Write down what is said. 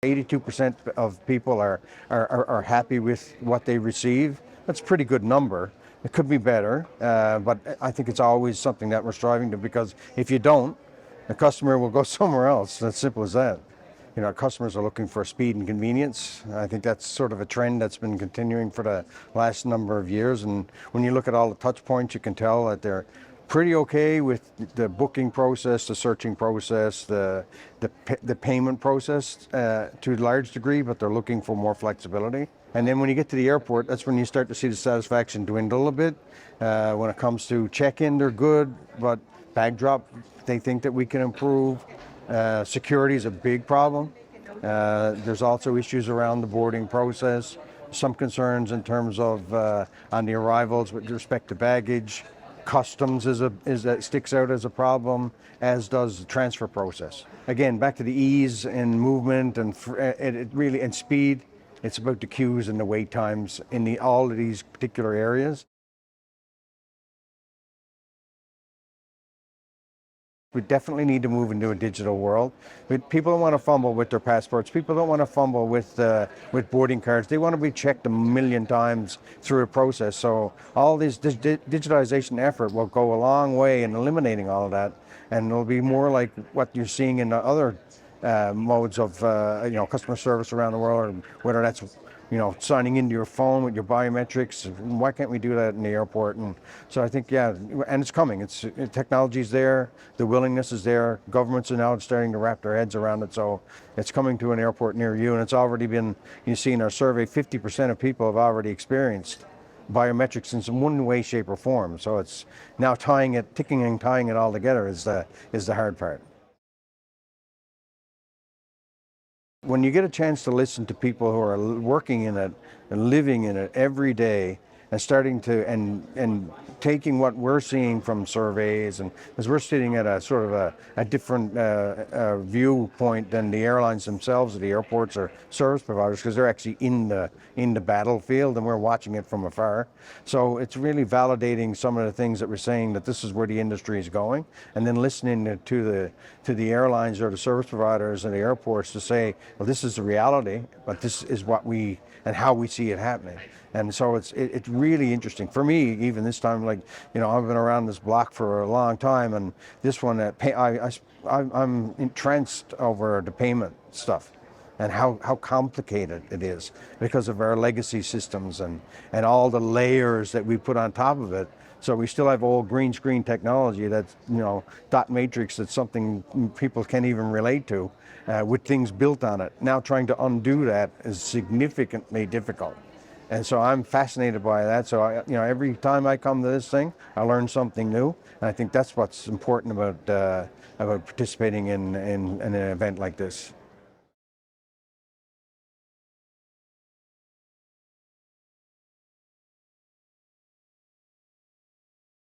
82% of people are happy with what they receive. That's a pretty good number. It could be better, but I think it's always something that we're striving to, because if you don't, the customer will go somewhere else. It's simple as that. You know, our customers are looking for speed and convenience. I think that's sort of a trend that's been continuing for the last number of years. And when you look at all the touch points, you can tell that they're pretty okay with the booking process, the searching process, the payment process to a large degree, but they're looking for more flexibility. And then when you get to the airport, that's when you start to see the satisfaction dwindle a bit. When it comes to check-in, they're good, but bag drop, they think that we can improve. Security is a big problem. There's also issues around the boarding process, some concerns in terms of on the arrivals with respect to baggage. Customs sticks out as a problem, as does the transfer process. Again, back to the ease and movement and speed. It's about the queues and the wait times in all of these particular areas. We definitely need to move into a digital world. People don't want to fumble with their passports. People don't want to fumble with boarding cards. They want to be checked a million times through a process. So all this digitalization effort will go a long way in eliminating all of that, and it'll be more like what you're seeing in the other modes of customer service around the world, or whether that's signing into your phone with your biometrics. Why can't we do that in the airport? And so I think, yeah, and it's coming. Technology's there, the willingness is there. Governments are now starting to wrap their heads around it. So it's coming to an airport near you, and it's already been, you see in our survey, 50% of people have already experienced biometrics in some one way, shape, or form. So it's now tying it all together is the hard part. When you get a chance to listen to people who are working in it and living in it every day, and starting to and taking what we're seeing from surveys, and as we're sitting at a sort of a different viewpoint than the airlines themselves, or the airports or service providers, because they're actually in the battlefield and we're watching it from afar. So it's really validating some of the things that we're saying, that this is where the industry is going, and then listening to the airlines or the service providers and the airports to say, well, this is the reality, but this is what we and how we see it happening. And so it's really interesting for me. Even this time, I've been around this block for a long time, and this one, I'm entranced over the payment stuff and how complicated it is because of our legacy systems and all the layers that we put on top of it. So we still have old green screen technology that's, dot matrix, that's something people can't even relate to, with things built on it. Now trying to undo that is significantly difficult. And so I'm fascinated by that. So every time I come to this thing, I learn something new. And I think that's what's important about participating in an event like this.